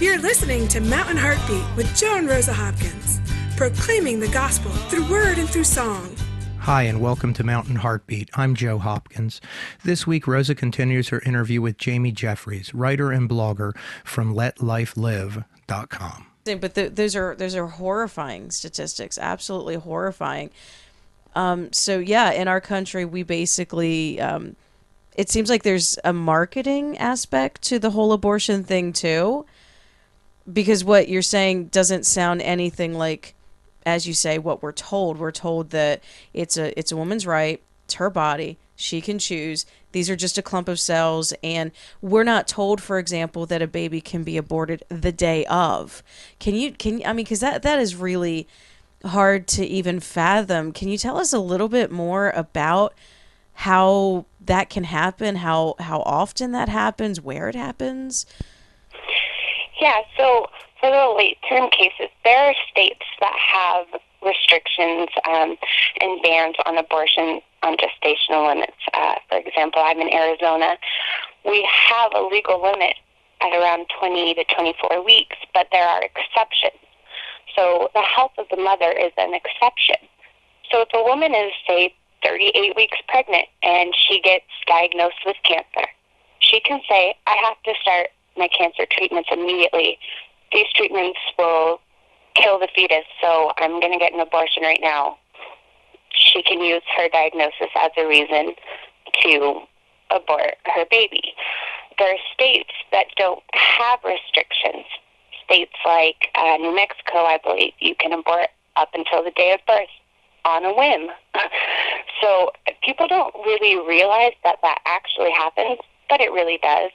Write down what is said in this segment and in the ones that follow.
You're listening to Mountain Heartbeat with Joe and Rosa Hopkins, proclaiming the gospel through word and through song. Hi, and welcome to Mountain Heartbeat. I'm Joe Hopkins. This week, Rosa continues her interview with Jamie Jeffries, writer and blogger from LetLifeLive.com. But those are horrifying statistics, absolutely horrifying. So yeah, in our country, we basically, it seems like there's a marketing aspect to the whole abortion thing too, because what you're saying doesn't sound anything like, as you say, what we're told. We're told that it's a woman's right, it's her body, she can choose. These are just a clump of cells, and we're not told, for example, that a baby can be aborted the day of. Can you because that is really hard to even fathom. Can you tell us a little bit more about how that can happen, how often that happens, where it happens? Yeah, so for the late-term cases, there are states that have restrictions and bans on abortion on gestational limits. For example, I'm in Arizona. We have a legal limit at around 20 to 24 weeks, but there are exceptions. So the health of the mother is an exception. So if a woman is, say, 38 weeks pregnant and she gets diagnosed with cancer, she can say, I have to start my cancer treatments immediately. These treatments will kill the fetus, so I'm going to get an abortion right now. She can use her diagnosis as a reason to abort her baby. There are states that don't have restrictions. States like New Mexico, I believe, you can abort up until the day of birth on a whim. So people don't really realize that actually happens, but it really does.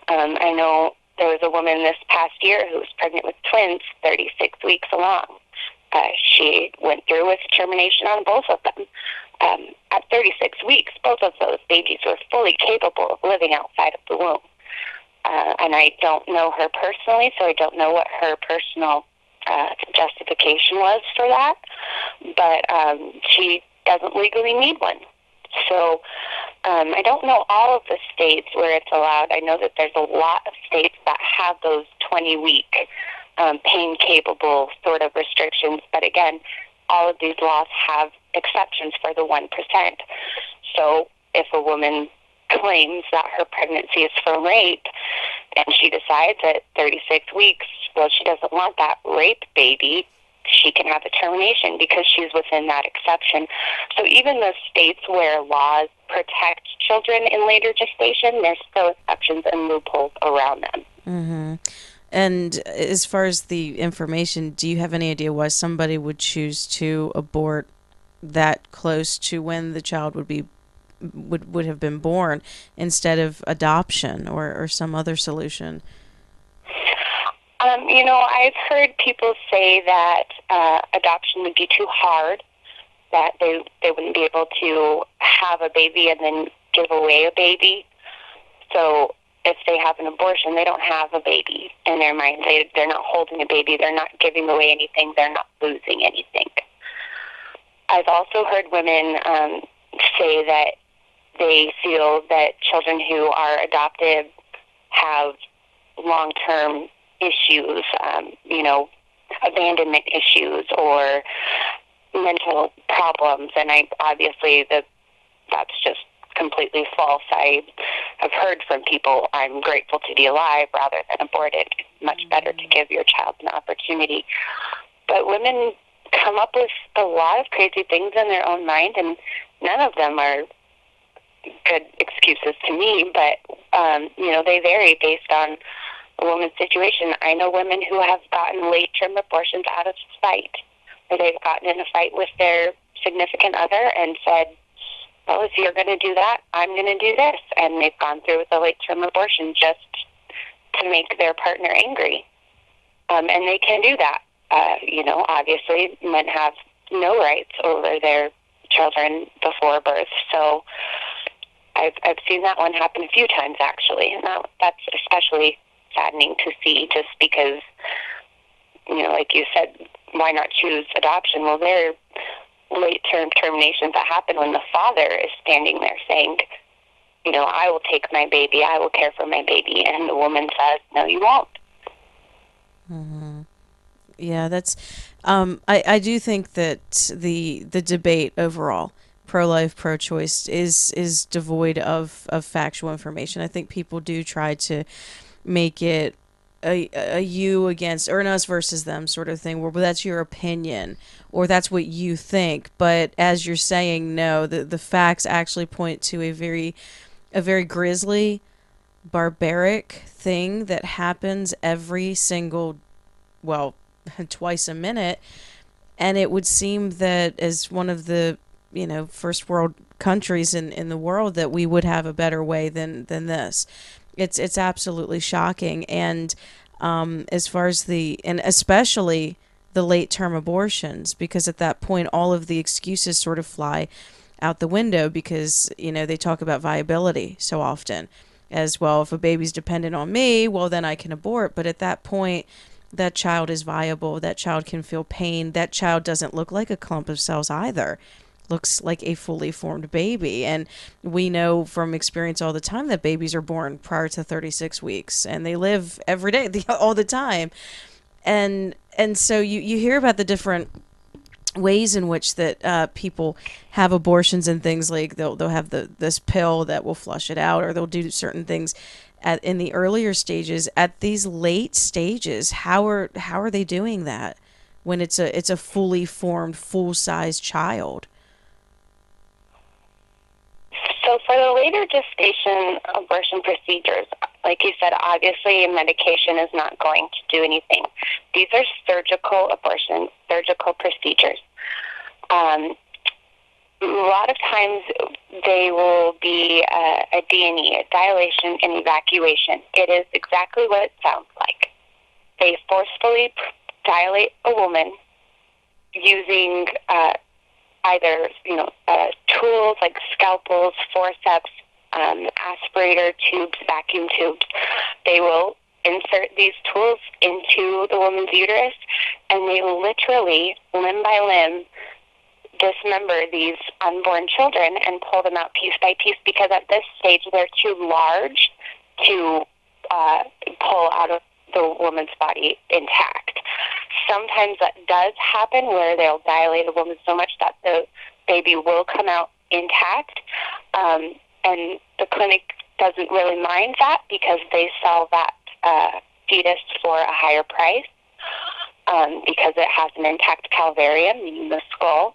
I know there was a woman this past year who was pregnant with twins, 36 weeks along. She went through with termination on both of them. At 36 weeks, both of those babies were fully capable of living outside of the womb. And I don't know her personally, so I don't know what her personal justification was for that. But she doesn't legally need one. So I don't know all of the states where it's allowed. I know that there's a lot of states that have those 20-week pain-capable sort of restrictions. But again, all of these laws have exceptions for the 1%. So if a woman claims that her pregnancy is from rape and she decides at 36 weeks, well, she doesn't want that rape baby, she can have a termination because she's within that exception. So even the states where laws protect children in later gestation, there's still exceptions and loopholes around them. Mm-hmm. And as far as the information, do you have any idea why somebody would choose to abort that close to when the child would have been born instead of adoption or some other solution? I've heard people say that adoption would be too hard, that they wouldn't be able to have a baby and then give away a baby. So if they have an abortion, they don't have a baby in their mind. They're not holding a baby. They're not giving away anything. They're not losing anything. I've also heard women say that they feel that children who are adopted have long-term issues, abandonment issues or mental problems. And that's just completely false. I have heard from people, I'm grateful to be alive rather than aborted. It's much better to give your child an opportunity. But women come up with a lot of crazy things in their own mind, and none of them are good excuses to me, but, they vary based on a woman's situation. I know women who have gotten late-term abortions out of spite, where they've gotten in a fight with their significant other and said, well, if you're going to do that, I'm going to do this. And they've gone through with a late-term abortion just to make their partner angry. And they can do that. Obviously, men have no rights over their children before birth. So I've seen that one happen a few times, actually. And that's especially saddening to see, just because, like you said, why not choose adoption? Well, there are late-term terminations that happen when the father is standing there saying, I will take my baby, I will care for my baby, and the woman says, no, you won't. Yeah, that's. I do think that the debate overall, pro-life, pro-choice, is devoid of factual information. I think people do try to make it a you against or an us versus them sort of thing, where well, that's your opinion or that's what you think. But as you're saying, no, the facts actually point to a very grisly, barbaric thing that happens every single, well, twice a minute. And it would seem that as one of the, first world countries in the world, that we would have a better way than this. It's absolutely shocking. And as far as and especially the late term abortions, because at that point all of the excuses sort of fly out the window, because they talk about viability so often as well. If a baby's dependent on me, well, then I can abort. But at that point, that child is viable. That child can feel pain. That child doesn't look like a clump of cells either. Looks like a fully formed baby. And we know from experience all the time that babies are born prior to 36 weeks and they live every day, all the time. And so you hear about the different ways in which that people have abortions and things. Like they'll have this pill that will flush it out, or they'll do certain things in the earlier stages. At these late stages, how are they doing that when it's a fully formed, full-size child? So for the later gestation abortion procedures, like you said, obviously medication is not going to do anything. These are surgical abortions, surgical procedures. A lot of times they will be a D&E, a dilation and evacuation. It is exactly what it sounds like. They forcefully dilate a woman using either tools like scalpels, forceps, aspirator tubes, vacuum tubes. They will insert these tools into the woman's uterus, and they literally, limb by limb, dismember these unborn children and pull them out piece by piece, because at this stage they're too large to pull out of the woman's body intact. Sometimes that does happen, where they'll dilate a woman so much that the baby will come out intact, and the clinic doesn't really mind that, because they sell that fetus for a higher price, because it has an intact calvarium, meaning the skull.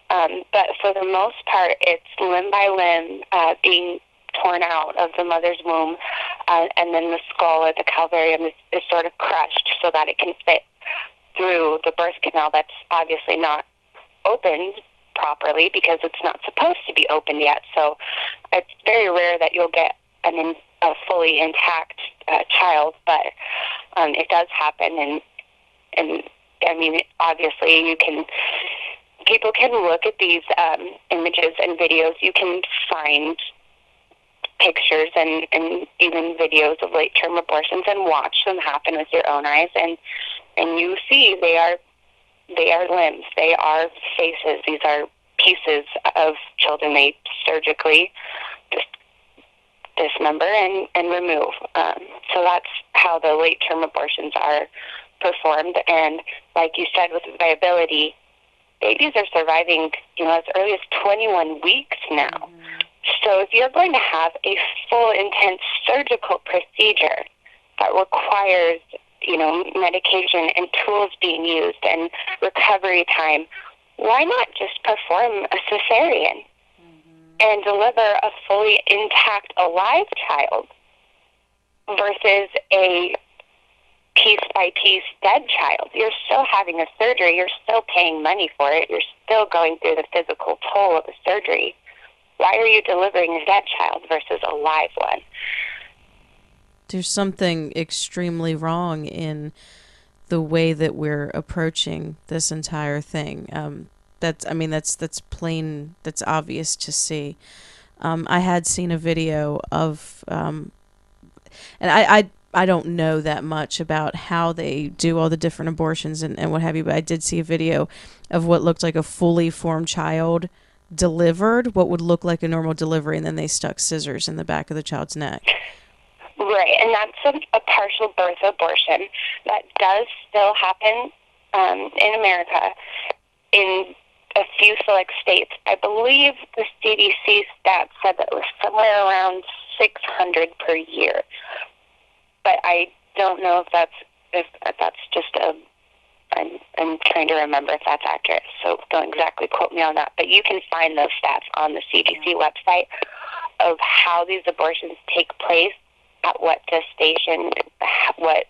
But for the most part, it's limb by limb being torn out of the mother's womb, and then the skull or the calvarium is sort of crushed so that it can fit through the birth canal that's obviously not opened properly, because it's not supposed to be opened yet. So it's very rare that you'll get a fully intact child, but it does happen. And I mean, obviously people can look at these images and videos. You can find pictures and even videos of late-term abortions and watch them happen with your own eyes, and you see they are limbs, they are faces, these are pieces of children they surgically just dismember and remove. So that's how the late-term abortions are performed. And like you said, with viability, babies are surviving, as early as 21 weeks now. Mm-hmm. So if you're going to have a full, intense surgical procedure that requires, medication and tools being used and recovery time, why not just perform a cesarean and deliver a fully intact, alive child versus a piece-by-piece dead child? You're still having a surgery. You're still paying money for it. You're still going through the physical toll of the surgery. Why are you delivering a dead child versus a live one? There's something extremely wrong in the way that we're approaching this entire thing. That's plain, that's obvious to see. I had seen a video of, and I don't know that much about how they do all the different abortions and what have you, but I did see a video of what looked like a fully formed child delivered, what would look like a normal delivery, and then they stuck scissors in the back of the child's neck. Right, and that's a partial birth abortion. That does still happen in America in a few select states. I believe the CDC stats said that it was somewhere around 600 per year. But I don't know if that's just I'm trying to remember if that's accurate, so don't exactly quote me on that. But you can find those stats on the CDC website of how these abortions take place, at what gestation, what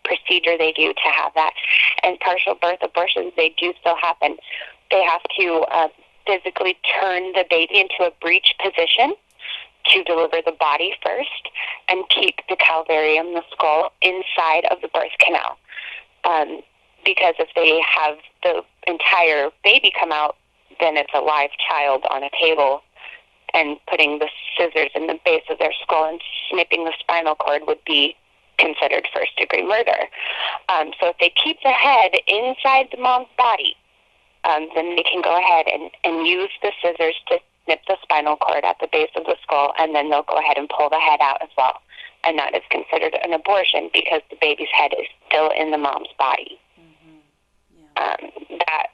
procedure they do to have that. And partial birth abortions, they do still happen. They have to physically turn the baby into a breech position to deliver the body first and keep the calvarium, the skull, inside of the birth canal. Because if they have the entire baby come out, then it's a live child on a table, and putting the scissors in the base of their skull and snipping the spinal cord would be considered first-degree murder. So if they keep the head inside the mom's body, then they can go ahead and use the scissors to snip the spinal cord at the base of the skull, and then they'll go ahead and pull the head out as well. And that is considered an abortion because the baby's head is still in the mom's body.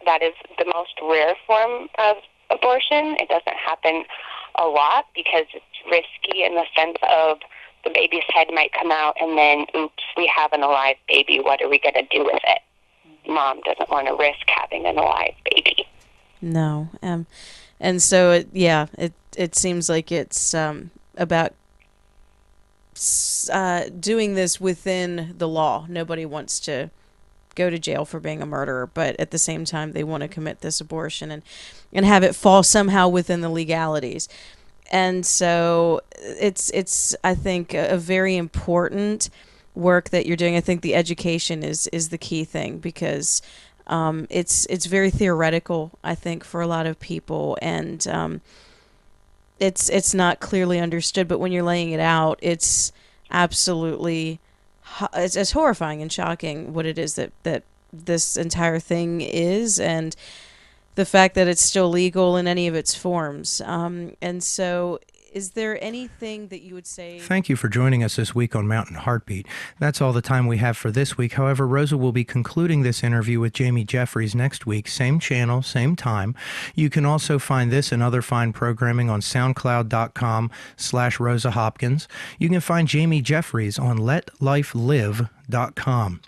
That is the most rare form of abortion. It doesn't happen a lot because it's risky in the sense of the baby's head might come out and then, oops, we have an alive baby. What are we going to do with it? Mom doesn't want to risk having an alive baby. No. And so, it seems like it's about doing this within the law. Nobody wants to go to jail for being a murderer, but at the same time, they want to commit this abortion and have it fall somehow within the legalities. And so it's I think, a very important work that you're doing. I think the education is the key thing because it's very theoretical, I think, for a lot of people, and it's not clearly understood. But when you're laying it out, it's absolutely it's horrifying and shocking what it is that this entire thing is, and the fact that it's still legal in any of its forms. And so is there anything that you would say? Thank you for joining us this week on Mountain Heartbeat. That's all the time we have for this week. However, Rosa will be concluding this interview with Jamie Jeffries next week, same channel, same time. You can also find this and other fine programming on soundcloud.com/Rosa Hopkins. You can find Jamie Jeffries on LetLifeLive.com.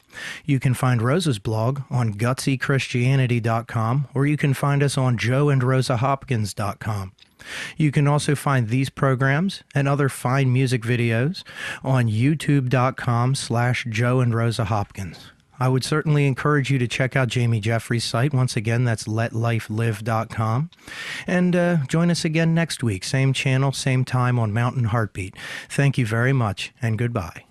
You can find Rosa's blog on GutsyChristianity.com, or you can find us on JoeAndRosaHopkins.com. You can also find these programs and other fine music videos on YouTube.com/JoeAndRosaHopkins. I would certainly encourage you to check out Jamie Jeffries' site. Once again, that's LetLifeLive.com. And join us again next week, same channel, same time on Mountain Heartbeat. Thank you very much, and goodbye.